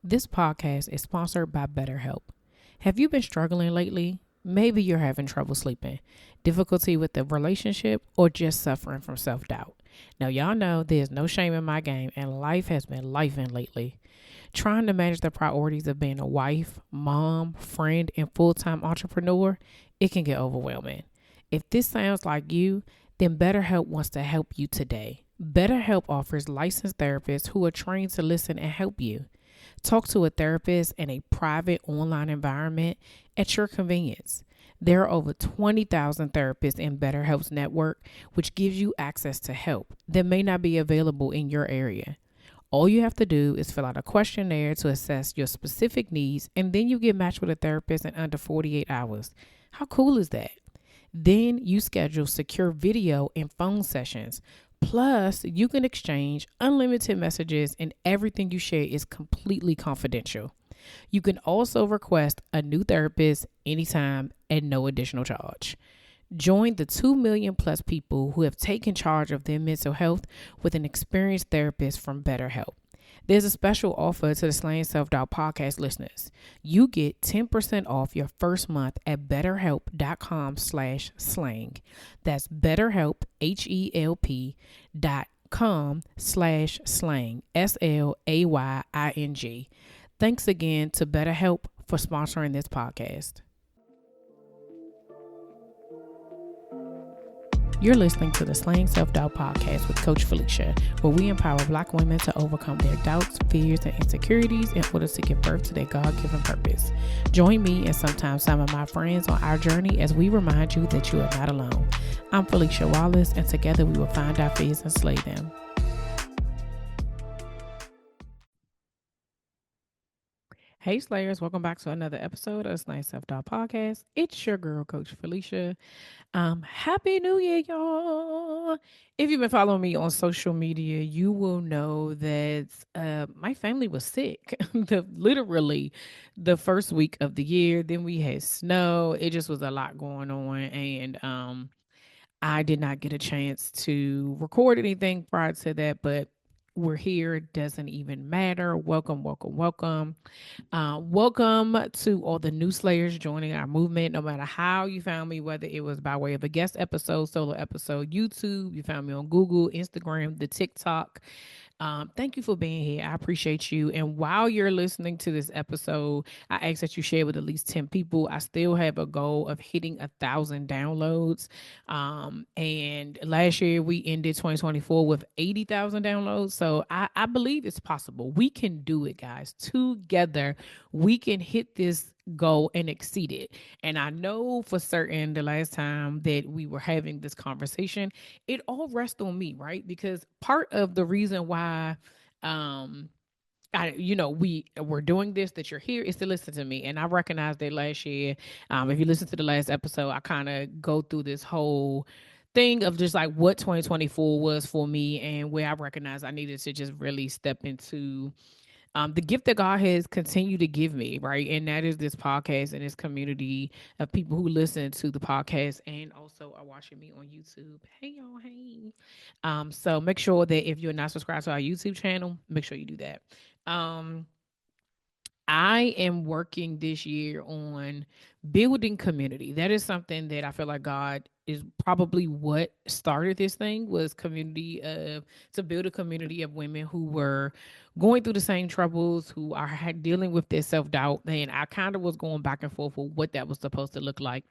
This podcast is sponsored by BetterHelp. Have you been struggling lately? Maybe you're having trouble sleeping, difficulty with the relationship, or just suffering from self doubt. Now, y'all know there's no shame in my game, and life has been lifing lately. Trying to manage the priorities of being a wife, mom, friend, and full time entrepreneur, it can get overwhelming. If this sounds like you, then BetterHelp wants to help you today. BetterHelp offers licensed therapists who are trained to listen and help you. Talk to a therapist in a private online environment at your convenience. There are over 20,000 therapists in BetterHelp's network, which gives you access to help that may not be available in your area. All you have to do is fill out a questionnaire to assess your specific needs, and then you get matched with a therapist in under 48 hours. How cool is that? Then you schedule secure video and phone sessions. Plus, you can exchange unlimited messages, and everything you share is completely confidential. You can also request a new therapist anytime at no additional charge. Join the 2 million plus people who have taken charge of their mental health with an experienced therapist from BetterHelp. There's a special offer to the Slaying Self Doubt podcast listeners. You get 10% off your first month at betterhelp.com/slang. That's betterhelp, HELP.com/slang, SLAYING. Thanks again to BetterHelp for sponsoring this podcast. You're listening to the Slaying Self-Doubt podcast with Coach Felicia, where we empower Black women to overcome their doubts, fears, and insecurities in order to give birth to their God-given purpose. Join me and sometimes some of my friends on our journey as we remind you that you are not alone. I'm Felicia Wallace, and together we will find our fears and slay them. Hey Slayers, welcome back to another episode of the Slaying Self-Doubt podcast. It's your girl, Coach Felicia. Happy New Year, y'all. If you've been following me on social media, you will know that my family was sick. Literally the first week of the year. Then we had snow. It just was a lot going on. And I did not get a chance to record anything prior to that, but we're here. It doesn't even matter. Welcome, welcome, welcome. Welcome to all the new Slayers joining our movement, no matter how you found me, whether it was by way of a guest episode, solo episode, YouTube, you found me on Google, Instagram, the TikTok. Thank you for being here. I appreciate you. And while you're listening to this episode, I ask that you share with at least 10 people. I still have a goal of hitting 1,000 downloads. And last year we ended 2024 with 80,000 downloads. So I believe it's possible. We can do it, guys. Together, we can hit this goal and exceed it. And I know for certain the last time that we were having this conversation, it all rests on me, right? Because part of the reason why we were doing this, that you're here, is to listen to me. And I recognize that last year, if you listen to the last episode, I kind of go through this whole thing of just like what 2024 was for me, and where I recognized I needed to just really step into the gift that God has continued to give me, right? And that is this podcast and this community of people who listen to the podcast and also are watching me on YouTube. Hey, y'all. Hey. So make sure that if you're not subscribed to our YouTube channel, make sure you do that. Um, I am working this year on building community. That is something that I feel like God is probably what started this thing, was community of to build a community of women who were going through the same troubles, who are dealing with their self-doubt. And I kind of was going back and forth with what that was supposed to look like.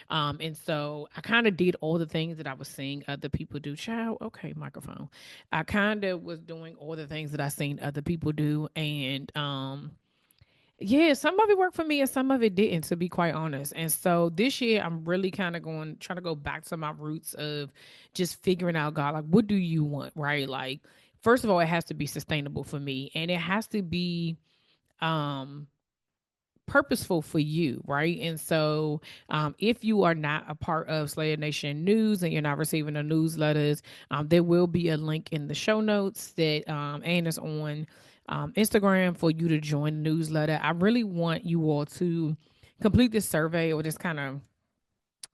And so I kind of did all the things that I was seeing other people do. Child, okay, microphone. I kind of was doing all the things that I seen other people do. And yeah, some of it worked for me and some of it didn't, to be quite honest. And so this year, I'm really kind of trying to go back to my roots of just figuring out, God, like, what do you want, right? Like, first of all, it has to be sustainable for me, and it has to be um purposeful for you, right? And so if you are not a part of Slayer Nation News and you're not receiving the newsletters, there will be a link in the show notes that and it's on Instagram for you to join the newsletter. I really want you all to complete this survey, or just kind of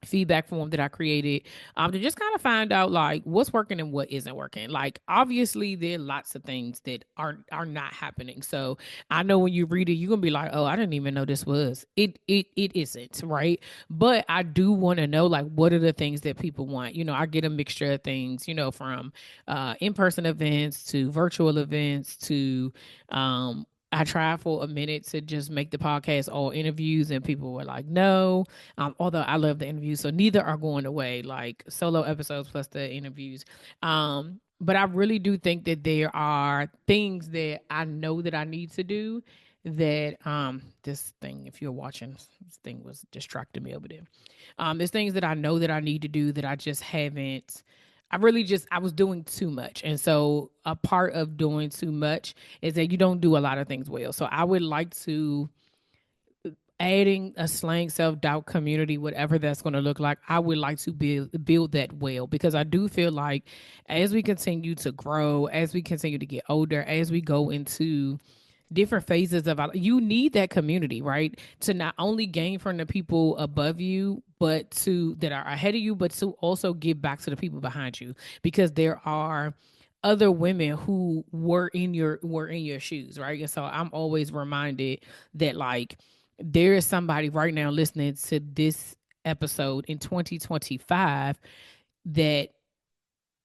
feedback form that I created, to just kind of find out like what's working and what isn't working. Like obviously there are lots of things that are not happening. So I know when you read it, you're gonna be like, oh, I didn't even know this was. It isn't, right? But I do want to know like what are the things that people want. I get a mixture of things, from in-person events to virtual events to I tried for a minute to just make the podcast all interviews, and people were like, no. Although I love the interviews, so neither are going away, like solo episodes plus the interviews. But I really do think that there are things that I know that I need to do that this thing, if you're watching, this thing was distracting me over there. There's things that I know that I need to do that I just haven't. I was doing too much. And so a part of doing too much is that you don't do a lot of things well. So I would like to adding a slang self-doubt community, whatever that's going to look like. I would like to build that well, because I do feel like as we continue to grow, as we continue to get older, as we go into different phases of our, you need that community, right? To not only gain from the people above you, but to that are ahead of you, but to also give back to the people behind you, because there are other women who were in your shoes, right? And so I'm always reminded that like there is somebody right now listening to this episode in 2025 that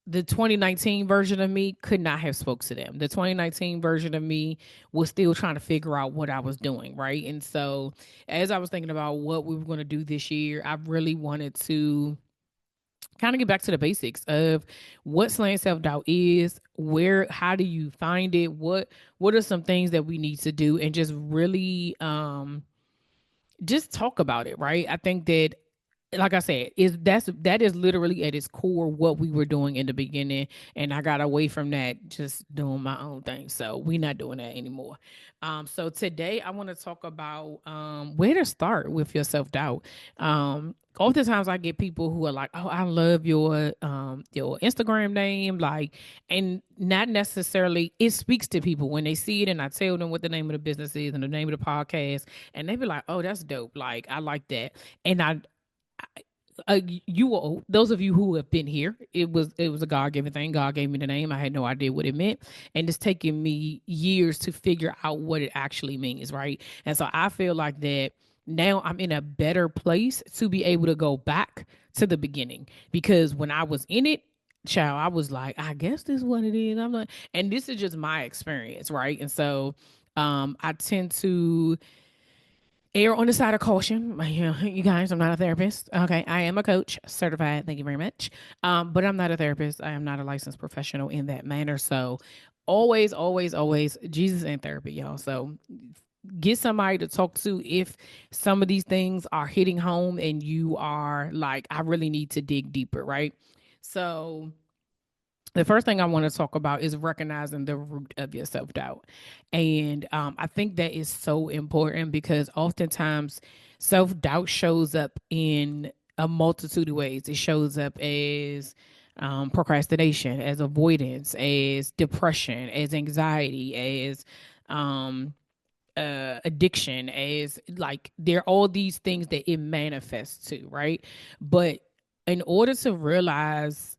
the 2019 version of me could not have spoke to them. The 2019 version of me was still trying to figure out what I was doing, right? And so as I was thinking about what we were going to do this year, I really wanted to kind of get back to the basics of what slang self-doubt is, how do you find it, what are some things that we need to do, and just really just talk about it, right? I think that, like I said, that is literally at its core what we were doing in the beginning, and I got away from that, just doing my own thing. So we're not doing that anymore. So today I want to talk about where to start with your self doubt. Oftentimes I get people who are like, "Oh, I love your Instagram name," like, and not necessarily it speaks to people when they see it, and I tell them what the name of the business is and the name of the podcast, and they be like, "Oh, that's dope! Like, I like that." And you all, those of you who have been here, it was a God-given thing. God gave me the name. I had no idea what it meant, and it's taken me years to figure out what it actually means, right? And so I feel like that now I'm in a better place to be able to go back to the beginning, because when I was in it, child, I was like, I guess this is what it is. I'm like, and this is just my experience, right? And so I tend to err on the side of caution. You guys, I'm not a therapist. Okay, I am a coach, certified. Thank you very much. But I'm not a therapist. I am not a licensed professional in that manner. So, always, always, always, Jesus and therapy, y'all. So, get somebody to talk to if some of these things are hitting home and you are like, I really need to dig deeper, right? So, the first thing I want to talk about is recognizing the root of your self doubt. And I think that is so important, because oftentimes self doubt shows up in a multitude of ways. It shows up as procrastination, as avoidance, as depression, as anxiety, as um, addiction, as like there are all these things that it manifests to, right? But in order to realize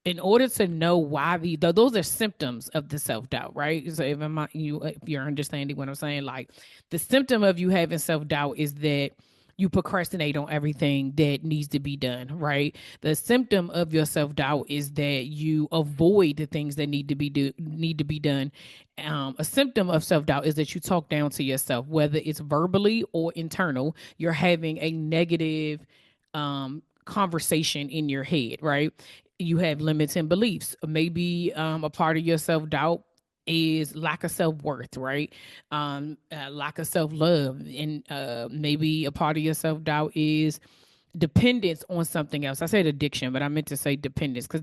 in order to know why those are symptoms of the self-doubt, right? So if you're understanding what I'm saying, like the symptom of you having self-doubt is that you procrastinate on everything that needs to be done, right? The symptom of your self-doubt is that you avoid the things that need to be done. A symptom of self-doubt is that you talk down to yourself, whether it's verbally or internal. You're having a negative conversation in your head, right? You have limiting beliefs. Maybe a part of your self doubt is lack of self worth, right? Lack of self love, and maybe a part of your self doubt is dependence on something else. I said addiction, but I meant to say dependence, because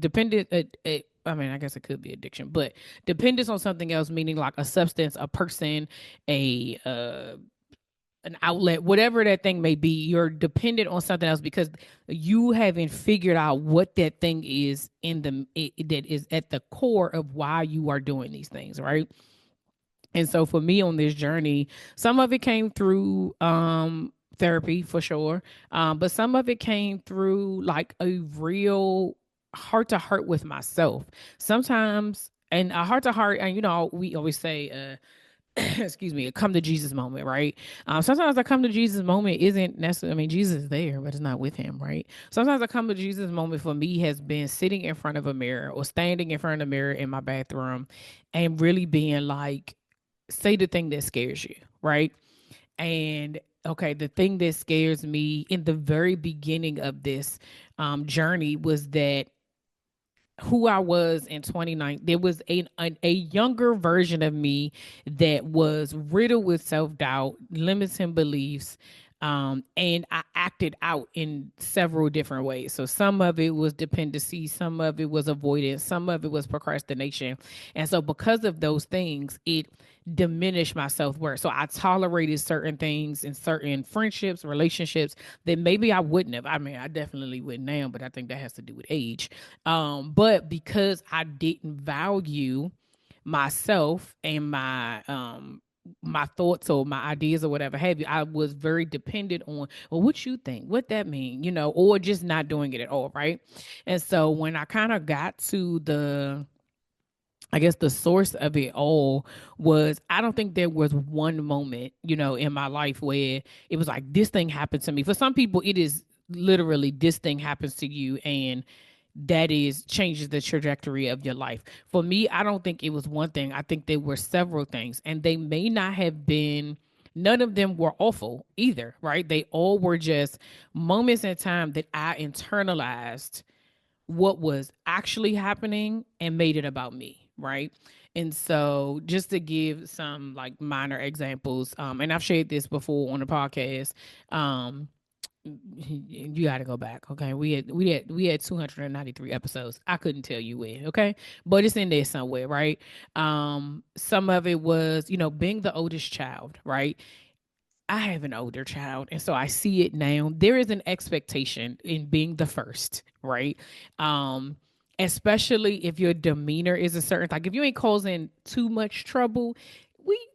I mean, I guess it could be addiction, but dependence on something else, meaning like a substance, a person, a an outlet, whatever that thing may be, you're dependent on something else because you haven't figured out what that thing is that is at the core of why you are doing these things, right? And so for me on this journey, some of it came through therapy for sure. But some of it came through like a real heart to heart with myself. Sometimes, and a heart to heart, and we always say, excuse me, a come to Jesus moment, right? Sometimes a come to Jesus moment isn't necessarily, I mean, Jesus is there, but it's not with him, right? Sometimes a come to Jesus moment for me has been sitting in front of a mirror or standing in front of a mirror in my bathroom and really being like, say the thing that scares you, right? And okay, the thing that scares me in the very beginning of this journey was that who I was in 29, there was a younger version of me that was riddled with self doubt, limiting beliefs, and I acted out in several different ways. So some of it was dependency, some of it was avoidance, some of it was procrastination, and so because of those things, it diminished my self worth. So I tolerated certain things in certain friendships, relationships that maybe I wouldn't have. I mean, I definitely wouldn't now, but I think that has to do with age. But because I didn't value myself and my thoughts or my ideas or whatever have you, I was very dependent on, well, what you think, what that mean, or just not doing it at all, right? And so when I kind of got to I guess the source of it all was, I don't think there was one moment, in my life where it was like this thing happened to me. For some people, it is literally this thing happens to you and that is changes the trajectory of your life. For me, I don't think it was one thing. I think there were several things, and they may not have been, none of them were awful either, right? They all were just moments in time that I internalized what was actually happening and made it about me, right? And so just to give some like minor examples, and I've shared this before on the podcast, um, you got to go back. Okay. We had 293 episodes. I couldn't tell you where. Okay. But it's in there somewhere. Right. Some of it was, being the oldest child. Right. I have an older child, and so I see it now. There is an expectation in being the first, right? Um, Especially if your demeanor is a certain, like if you ain't causing too much trouble,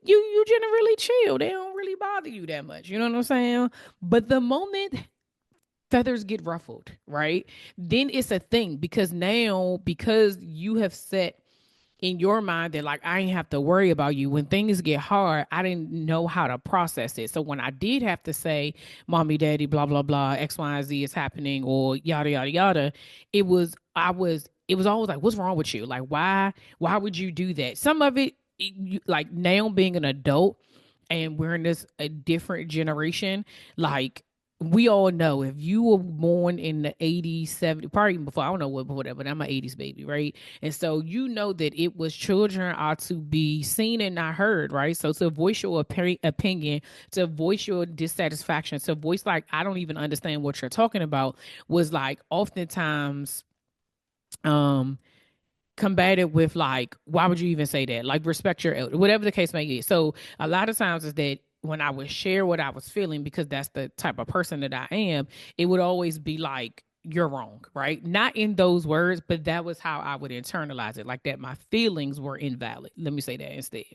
you generally chill. They don't really bother you that much. You know what I'm saying? But the moment feathers get ruffled, right? Then it's a thing, because now, because you have set in your mind that like I ain't have to worry about you when things get hard. I didn't know how to process it. So when I did have to say, mommy, daddy, blah, blah, blah, X, Y, and Z is happening, or yada, yada, yada, it was always like, what's wrong with you? Like, why would you do that? Some of it, like now being an adult and we're in this a different generation, like we all know if you were born in the 80s, 70s, probably even before, I don't know what before that, but I'm an 80s baby, right? And so you know that it was children are to be seen and not heard, right? So to voice your opinion, to voice your dissatisfaction, to voice like, I don't even understand what you're talking about, was like oftentimes um combated with like, why would you even say that? Like, respect your elder, whatever the case may be. So a lot of times is that when I would share what I was feeling, because that's the type of person that I am, it would always be like, you're wrong, right? Not in those words, but that was how I would internalize it, like that my feelings were invalid. Let me say that instead.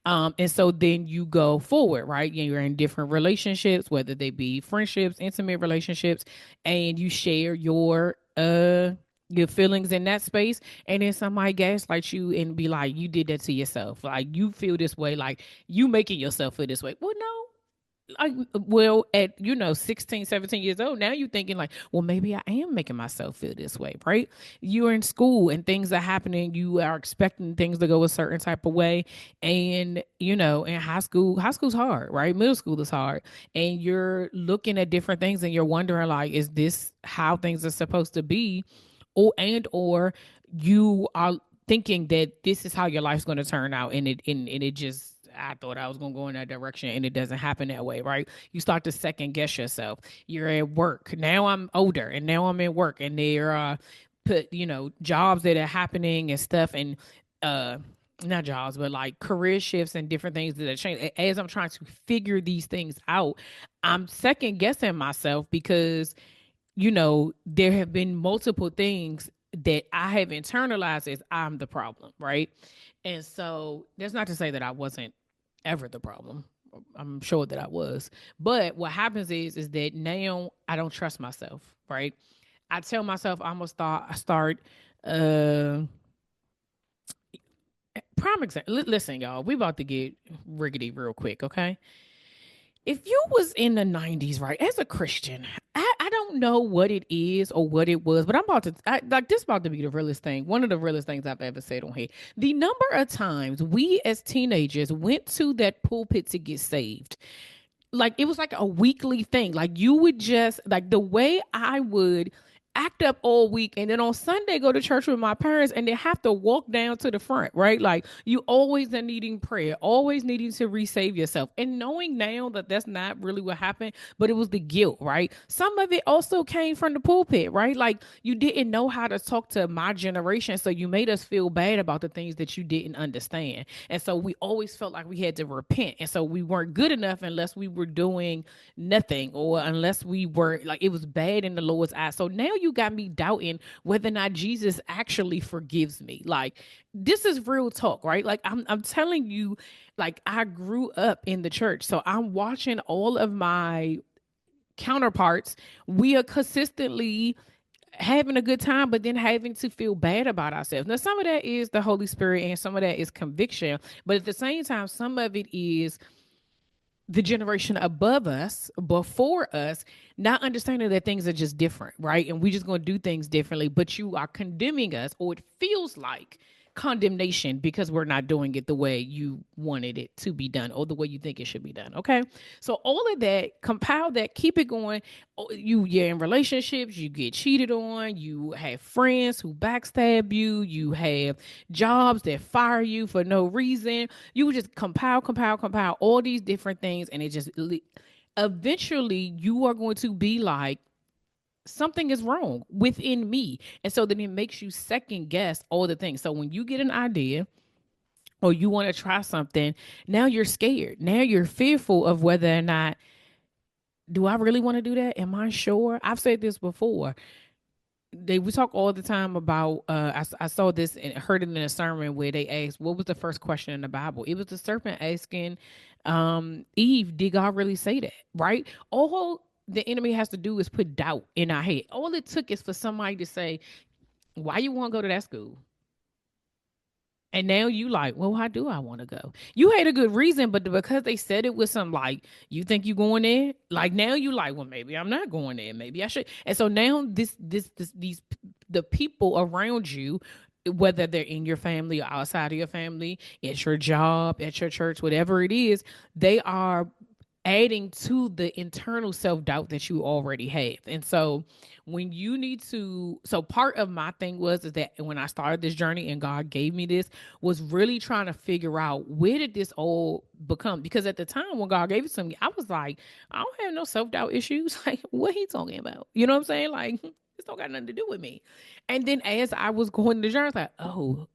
And so then you go forward, right? You're in different relationships, whether they be friendships, intimate relationships, and you share your feelings in that space, and then somebody gaslights you and be like, you did that to yourself, like you feel this way, like you making yourself feel this way. Well, no, like, well, at 16, 17 years old, now you're thinking like, well, maybe I am making myself feel this way, right? You're in school and things are happening, you are expecting things to go a certain type of way, and in high school's hard, right? Middle school is hard, and you're looking at different things and you're wondering like, is this how things are supposed to be? Or you are thinking that this is how your life's going to turn out, and it just, I thought I was going to go in that direction, and it doesn't happen that way, right? You start to second guess yourself. You're at work now. I'm older, and now I'm at work, and there are put jobs that are happening and stuff, and not jobs, but like career shifts and different things that are changing. As I'm trying to figure these things out, I'm second guessing myself, because there have been multiple things that I have internalized as I'm the problem, right? And so that's not to say that I wasn't ever the problem. I'm sure that I was. But what happens is that now I don't trust myself, right? I tell myself I'm gonna start uh prime example. Listen, y'all, we about to get riggedy real quick, okay? If you was in the 90s, right, as a Christian, I don't know what it is or what it was, but like this about to be the realest thing. One of the realest things I've ever said on here. The number of times we as teenagers went to that pulpit to get saved, like it was like a weekly thing. Like you would just like the way I would act up all week and then on Sunday go to church with my parents and they have to walk down to the front, right? Like you always are needing prayer, always needing to resave yourself. And knowing now that that's not really what happened, but it was the guilt, right? Some of it also came from the pulpit, right? Like you didn't know how to talk to my generation, so you made us feel bad about the things that you didn't understand. And so we always felt like we had to repent. And so we weren't good enough unless we were doing nothing or unless we were like it was bad in the Lord's eyes. So now you got me doubting whether or not Jesus actually forgives me. Like this is real talk, right? Like I'm telling you, like I grew up in the church. So I'm watching all of my counterparts. We are consistently having a good time, but then having to feel bad about ourselves. Now, some of that is the Holy Spirit and some of that is conviction. But at the same time, some of it is the generation above us, before us, not understanding that things are just different, right? And we just going to do things differently, but you are condemning us, or it feels like condemnation because we're not doing it the way you wanted it to be done or the way you think it should be done. Okay. So all of that, compile that, keep it going. You're in relationships, you get cheated on, you have friends who backstab you, you have jobs that fire you for no reason. You just compile all these different things, and it just eventually you are going to be like, something is wrong within me. And so then it makes you second guess all the things. So when you get an idea or you want to try something, now you're scared. Now you're fearful of whether or not, do I really want to do that? Am I sure? I've said this before. We talk all the time about I saw this and heard it in a sermon where they asked what was the first question in the Bible. It was the serpent asking Eve, did God really say that? Right? All the enemy has to do is put doubt in our head. All it took is for somebody to say, why you want to go to that school? And now you like, well, why do I want to go? You had a good reason, but because they said it with some like, you think you going there? Like now you like, well, maybe I'm not going there. Maybe I should. And so now these the people around you, whether they're in your family or outside of your family, at your job, at your church, whatever it is, they are adding to the internal self-doubt that you already have. And so when you need to, so part of my thing was is that when I started this journey and God gave me this, was really trying to figure out where did this all become? Because at the time when God gave it to me, I was like, I don't have no self-doubt issues. Like what he talking about? You know what I'm saying? Like this don't got nothing to do with me. And then as I was going to the journey, I was like, oh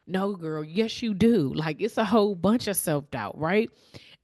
no, girl, yes, you do. Like it's a whole bunch of self-doubt, right?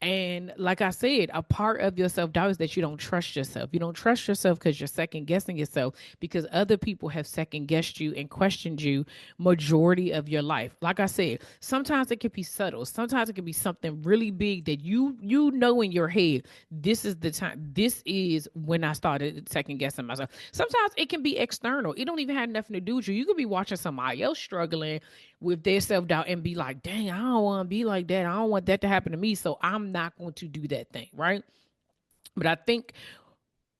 And like I said, a part of your self doubt is that you don't trust yourself. You don't trust yourself because you're second guessing yourself because other people have second guessed you and questioned you majority of your life. Like I said, sometimes it can be subtle. Sometimes it can be something really big that you know in your head. This is the time. This is when I started second guessing myself. Sometimes it can be external. It don't even have nothing to do with you. You could be watching somebody else struggling with their self doubt and be like, dang, I don't want to be like that. I don't want that to happen to me. So I'm not going to do that thing. Right. But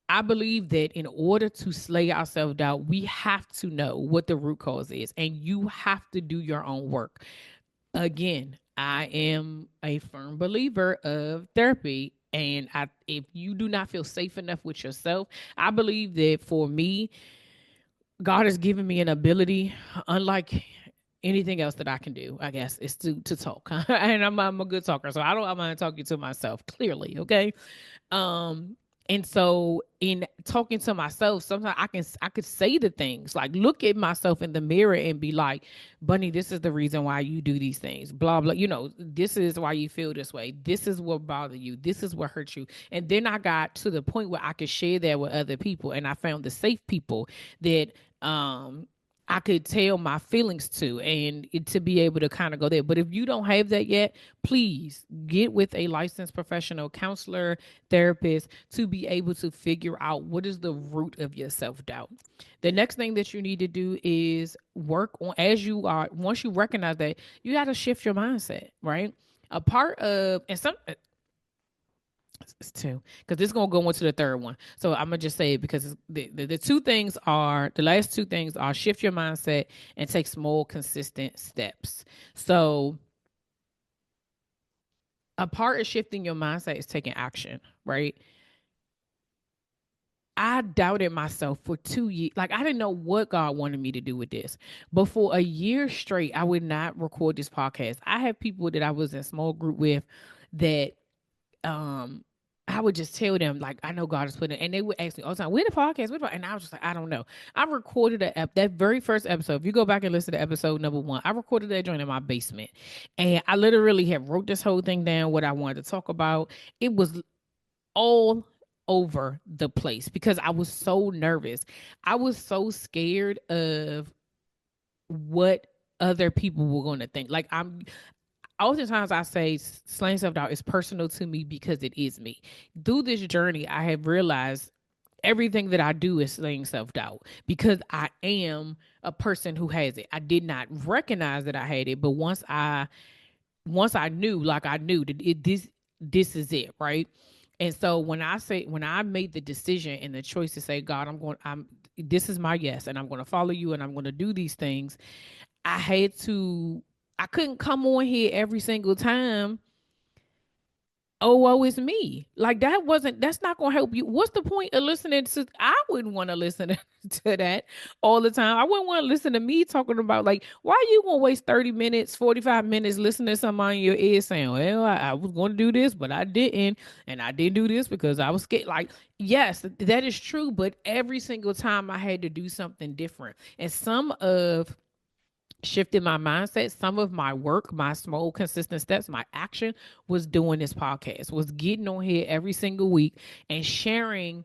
I believe that in order to slay our self doubt, we have to know what the root cause is and you have to do your own work. Again, I am a firm believer of therapy. And if you do not feel safe enough with yourself, I believe that for me, God has given me an ability, unlike anything else that I can do, I guess, is to talk. And I'm a good talker. So I'm gonna talk you to myself clearly, okay? Um, and so in talking to myself, sometimes I could say the things like look at myself in the mirror and be like, Bunny, this is the reason why you do these things. Blah blah. This is why you feel this way. This is what bothers you. This is what hurts you. And then I got to the point where I could share that with other people, and I found the safe people that I could tell my feelings to, and to be able to kind of go there. But if you don't have that yet, please get with a licensed professional counselor, therapist, to be able to figure out what is the root of your self doubt. The next thing that you need to do is work on, as you are, once you recognize that, you got to shift your mindset, right? A part of, and some, it's two, because this is gonna go into the third one. So I'm gonna just say it because the two things are, the last two things are, shift your mindset and take small, consistent steps. So a part of shifting your mindset is taking action, right? I doubted myself for 2 years. Like, I didn't know what God wanted me to do with this. But for a year straight, I would not record this podcast. I had people that I was in small group with that um I would just tell them, like, I know God is putting it, and they would ask me all the time, where the podcast? Where the And I was just like, I don't know. I recorded that very first episode. If you go back and listen to episode number 1, I recorded that joint in my basement. And I literally have wrote this whole thing down, what I wanted to talk about. It was all over the place because I was so nervous. I was so scared of what other people were going to think. Like, oftentimes I say slaying self doubt is personal to me because it is me. Through this journey, I have realized everything that I do is slaying self doubt because I am a person who has it. I did not recognize that I had it, but once I knew, like, I knew that this is it, right? And so when I made the decision and the choice to say, God, I'm this is my yes, and I'm going to follow you, and I'm going to do these things. I had to. I couldn't come on here every single time. Oh, woe is me. Like, that's not gonna help you. What's the point of listening to, I wouldn't want to listen to that all the time. I wouldn't want to listen to me talking about, like, why are you gonna waste 30 minutes, 45 minutes listening to somebody in your ear saying, well, I was gonna do this, but I didn't, and I didn't do this because I was scared. Like, yes, that is true, but every single time I had to do something different. And some of shifted my mindset, some of my work, my small consistent steps, my action was doing this podcast, was getting on here every single week and sharing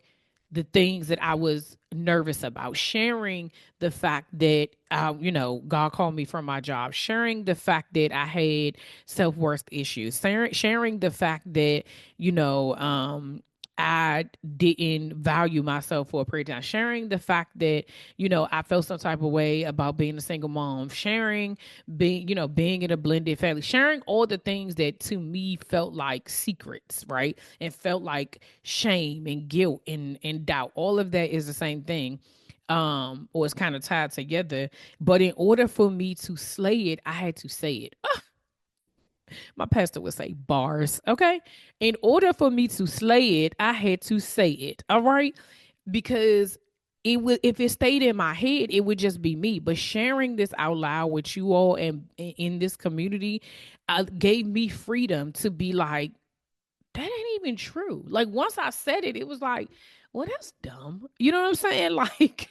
the things that I was nervous about, sharing the fact that, God called me from my job, sharing the fact that I had self-worth issues, sharing the fact that, you know, I didn't value myself for a period of time, sharing the fact that, I felt some type of way about being a single mom, sharing being in a blended family, sharing all the things that to me felt like secrets, right? And felt like shame and guilt and doubt. All of that is the same thing. Or it's kind of tied together. But in order for me to slay it, I had to say it. My pastor would say bars. Okay. In order for me to slay it, I had to say it. All right. Because it would, if it stayed in my head, it would just be me. But sharing this out loud with you all and in this community gave me freedom to be like, that ain't even true. Like, once I said it, it was like, well, that's dumb. You know what I'm saying? Like,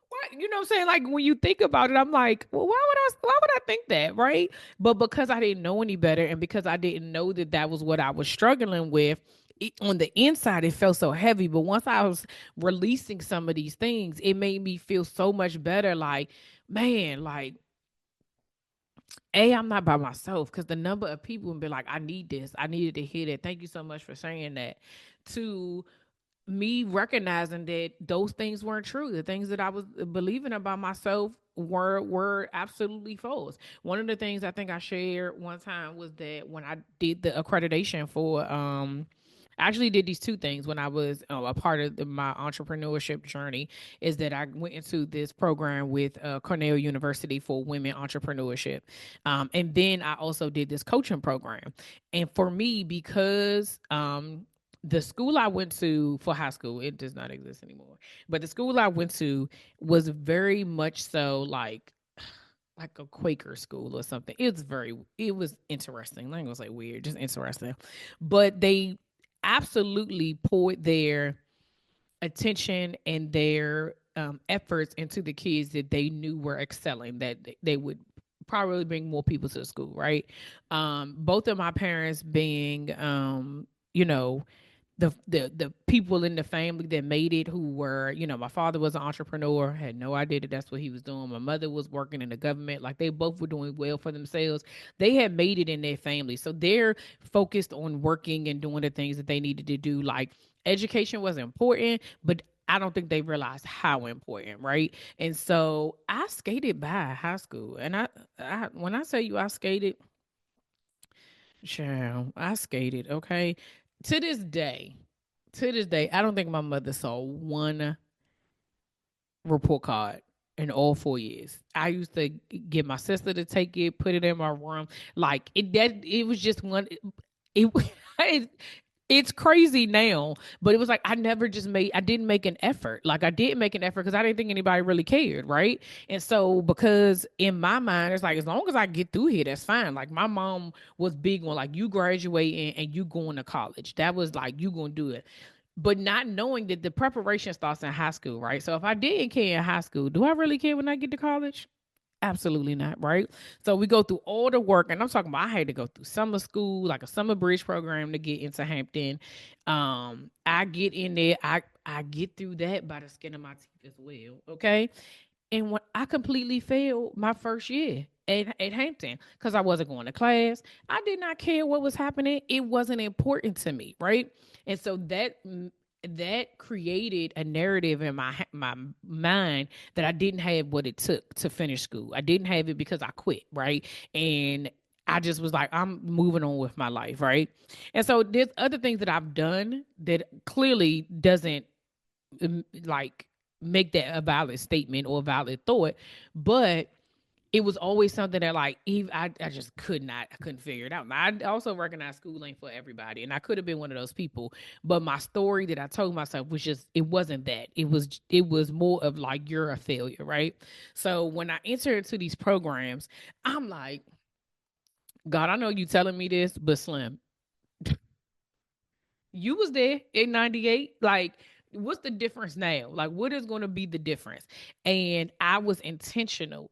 what, you know what I'm saying? Like, when you think about it, I'm like, well, why would I think that, right? But because I didn't know any better, and because I didn't know that that was what I was struggling with, on the inside it felt so heavy. But once I was releasing some of these things, it made me feel so much better. Like, man, like, I'm not by myself, because the number of people would be like, I need this, I needed to hear that. Thank you so much for saying that. To me recognizing that those things weren't true. The things that I was believing about myself were absolutely false. One of the things I think I shared one time was that when I did the accreditation for I actually did these two things when I was a part of my entrepreneurship journey, is that I went into this program with Cornell University for women entrepreneurship. And then I also did this coaching program. And for me, because the school I went to for high school, it does not exist anymore. But the school I went to was very much so like a Quaker school or something. It was interesting. I'm not gonna say weird, just interesting. But they absolutely poured their attention and their efforts into the kids that they knew were excelling, that they would probably bring more people to the school, right? Both of my parents being, you know, the people in the family that made it, who were, my father was an entrepreneur, had no idea that that's what he was doing. My mother was working in the government. Like, they both were doing well for themselves. They had made it in their family. So they're focused on working and doing the things that they needed to do. Like, education was important, but I don't think they realized how important, right? And so I skated by high school. And I when I say you I skated, child, I skated, okay? To this day, to this day, I don't think my mother saw one report card in all 4 years. I used to get my sister to take it, put it in my room. Like, it was just one. It, it it's crazy now, but it was like I didn't make an effort. Like, I didn't make an effort because I didn't think anybody really cared, right? And so, because in my mind, it's like, as long as I get through here, that's fine. Like, my mom was big on, like, you graduating and you going to college. That was like, you gonna do it, but not knowing that the preparation starts in high school, right? So if I didn't care in high school, do I really care when I get to college? Absolutely not, right? So we go through all the work, and I'm talking about I had to go through summer school, like a summer bridge program, to get into Hampton. I get in there, I get through that by the skin of my teeth as well. Okay. And when I completely failed my first year at Hampton because I wasn't going to class. I did not care what was happening. It wasn't important to me, right? And so that created a narrative in my mind that I didn't have what it took to finish school. I didn't have it because I quit, right? And I just was like, I'm moving on with my life, right? And so there's other things that I've done that clearly doesn't, like, make that a valid statement or a valid thought, but it was always something that, like, even I just I couldn't figure it out. Now, I also recognize school ain't for everybody, and I could have been one of those people, but my story that I told myself was just, it wasn't that. It was more of like, you're a failure, right? So when I enter into these programs, I'm like, God, I know you telling me this, but Slim, you was there in 98. Like, what's the difference now? Like, what is going to be the difference? And I was intentional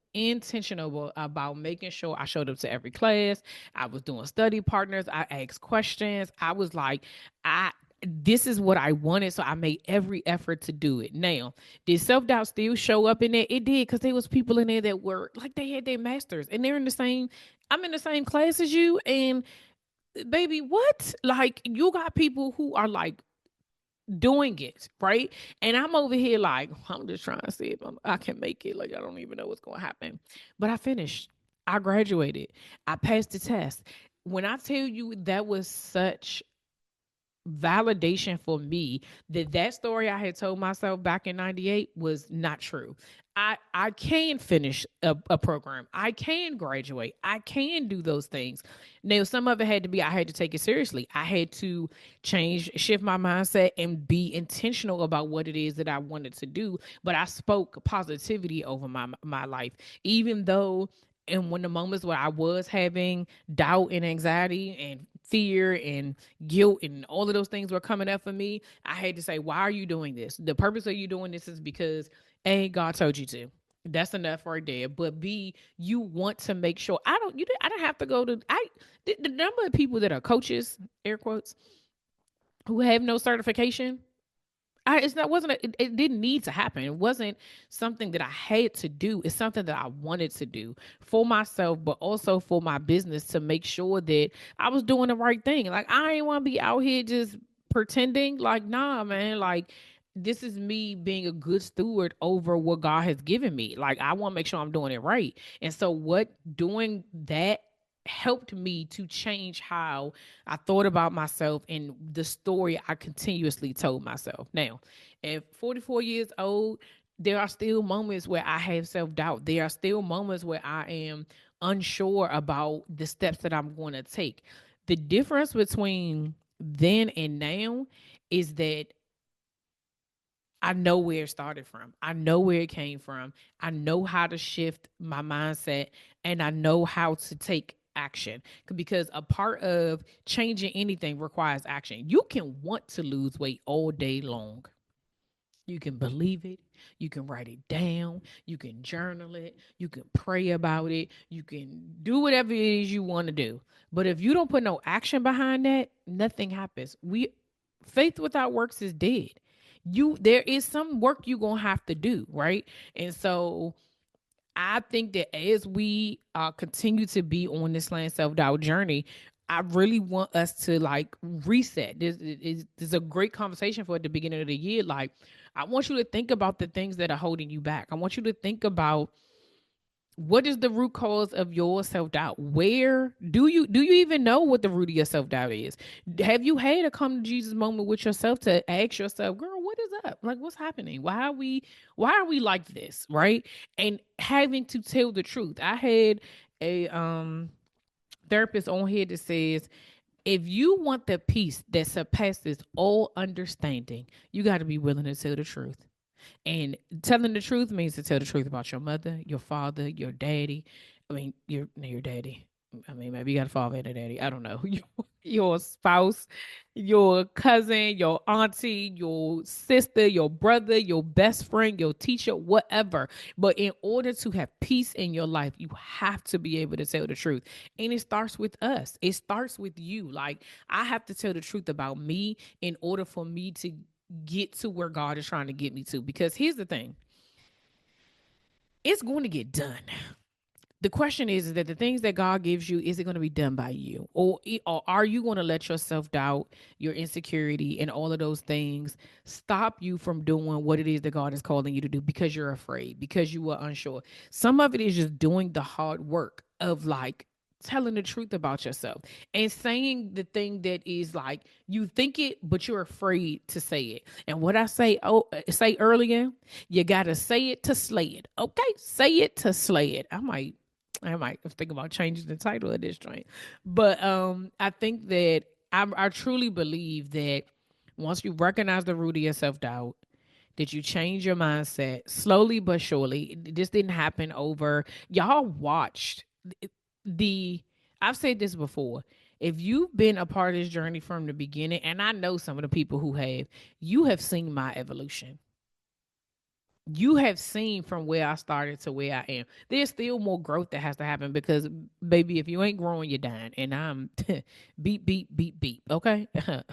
about making sure I showed up to every class. I was doing study partners. I asked questions. I was like, I this is what I wanted, so I made every effort to do it. Now, did self-doubt still show up in there? It did, because there was people in there that were like, they had their masters and they're in the same, I'm in the same class as you, and baby, what? Like, you got people who are like doing it, right? And I'm over here like, I'm just trying to see if I can make it. Like, I don't even know what's going to happen. But I finished. I graduated. I passed the test. When I tell you, that was such validation for me that that story I had told myself back in 98 was not true. I can finish a program. I can graduate. I can do those things. Now, some of it had to be, I had to take it seriously. I had to shift my mindset and be intentional about what it is that I wanted to do. But I spoke positivity over my life, even though, and when the moments where I was having doubt and anxiety and fear and guilt and all of those things were coming up for me, I had to say, why are you doing this? The purpose of you doing this is because A, God told you to. That's enough right there. But B, you want to make sure, I don't have to go to, the number of people that are coaches, air quotes, who have no certification, it's not wasn't it didn't need to happen. It wasn't something that I had to do. It's something that I wanted to do for myself, but also for my business, to make sure that I was doing the right thing. Like, I ain't want to be out here just pretending. Like, nah, man. Like, this is me being a good steward over what God has given me. Like, I want to make sure I'm doing it right. And so, what doing that helped me to change how I thought about myself and the story I continuously told myself. Now, at 44 years old, there are still moments where I have self doubt. There are still moments where I am unsure about the steps that I'm going to take. The difference between then and now is that I know where it started from. I know where it came from. I know how to shift my mindset, and I know how to take action, because a part of changing anything requires action. You can want to lose weight all day long. You can believe it. You can write it down. You can journal it. You can pray about it. You can do whatever it is you want to do. But if you don't put no action behind that, nothing happens. Faith without works is dead. There is some work you gonna have to do, right? And so I think that as we continue to be on this land self doubt journey, I really want us to like reset. This is a great conversation for at the beginning of the year. Like, I want you to think about the things that are holding you back. I want you to think about what is the root cause of your self-doubt. Where do you even know what the root of your self-doubt is? Have you had a come to Jesus moment with yourself to ask yourself, girl, what is up? Like, what's happening? Why are we like this, right? And having to tell the truth. I had a therapist on here that says, if you want the peace that surpasses all understanding, you got to be willing to tell the truth. And telling the truth means to tell the truth about your mother, your father, your daddy. I mean, your daddy. I mean, maybe you got a father and a daddy. I don't know. Your spouse, your cousin, your auntie, your sister, your brother, your best friend, your teacher, whatever. But in order to have peace in your life, you have to be able to tell the truth. And it starts with us. It starts with you. Like, I have to tell the truth about me in order for me to get to where God is trying to get me to. Because here's the thing, it's going to get done. The question is that the things that God gives you, is it going to be done by you? Or are you going to let your self doubt, your insecurity, and all of those things stop you from doing what it is that God is calling you to do because you're afraid, because you are unsure? Some of it is just doing the hard work of like telling the truth about yourself and saying the thing that is like you think it, but you're afraid to say it. And what I say earlier, you gotta say it to slay it. Okay, say it to slay it. I might think about changing the title of this joint. But I think that I truly believe that once you recognize the root of your self doubt, that you change your mindset slowly but surely. This didn't happen over. Y'all watched the. I've said this before. If you've been a part of this journey from the beginning, and I know some of the people who have, you have seen my evolution. You have seen from where I started to where I am. There's still more growth that has to happen because, baby, if you ain't growing, you're dying. And I'm beep, beep, beep, beep. Okay.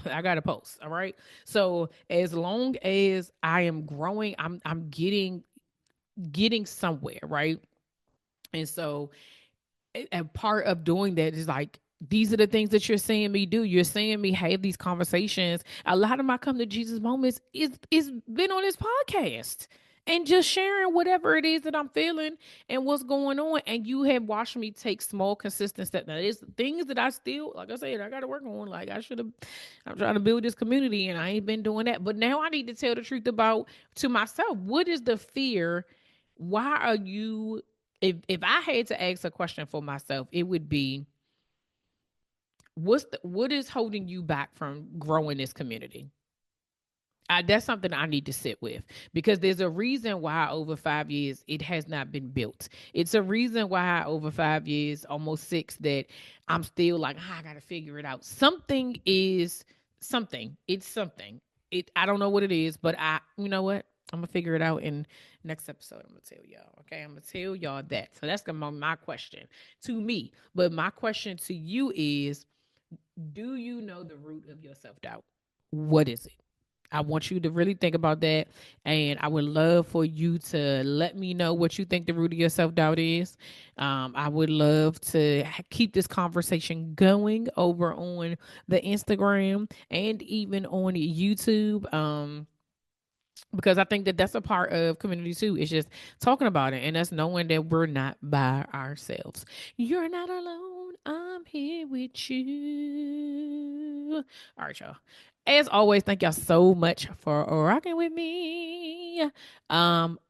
I got to post. All right. So as long as I am growing, I'm getting somewhere. Right. And so and part of doing that is like, these are the things that you're seeing me do. You're seeing me have these conversations. A lot of my come to Jesus moments is been on this podcast and just sharing whatever it is that I'm feeling and what's going on. And you have watched me take small, consistent steps. Now, there's things that I still, like I said, I got to work on. Like, I'm trying to build this community and I ain't been doing that. But now I need to tell the truth about to myself. What is the fear? Why are you if I had to ask a question for myself, it would be, what is holding you back from growing this community? That's something I need to sit with because there's a reason why over 5 years it has not been built. It's a reason why over 5 years, almost six, that I'm still like, I gotta figure it out. Something is something. It's something. I don't know what it is, but you know what? I'm gonna figure it out in next episode. I'm gonna tell y'all. Okay, I'm gonna tell y'all that. So that's gonna be my question to me. But my question to you is, do you know the root of your self doubt? What is it? I want you to really think about that. And I would love for you to let me know what you think the root of your self doubt is. I would love to keep this conversation going over on the Instagram and even on YouTube. Because I think that that's a part of community too. It's just talking about it and us knowing that we're not by ourselves. You're not alone. I'm here with you. All right, y'all. As always, thank y'all so much for rocking with me.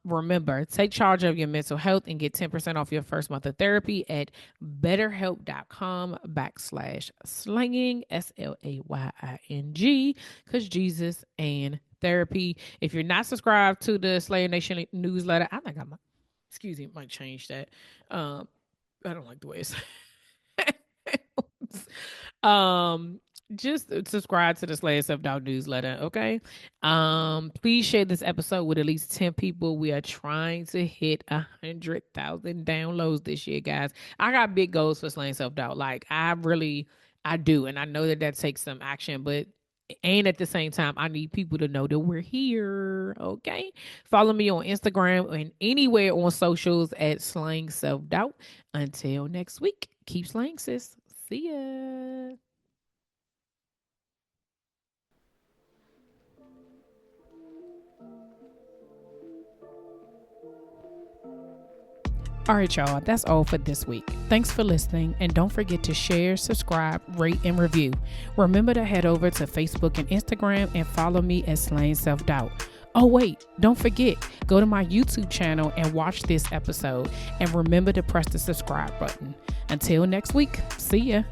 Remember, take charge of your mental health and get 10% off your first month of therapy at betterhelp.com/slanging, SLAYING, because Jesus and therapy. If you're not subscribed to the Slayer Nation newsletter, I think I might, excuse me, might change that. I don't like the way it's um just subscribe to the Slayer Self Doubt newsletter, okay? Please share this episode with at least 10 people. We are trying to hit 100,000 downloads this year, guys. I got big goals for Slaying Self Doubt. Like, I do, and I know that takes some action, but And at the same time, I need people to know that we're here. Okay. Follow me on Instagram and anywhere on socials at Slang Self Doubt. Until next week, keep slaying, sis. See ya. All right, y'all, that's all for this week. Thanks for listening, and don't forget to share, subscribe, rate, and review. Remember to head over to Facebook and Instagram and follow me at Slaying Self Doubt. Oh, wait, don't forget, go to my YouTube channel and watch this episode, and remember to press the subscribe button. Until next week, see ya.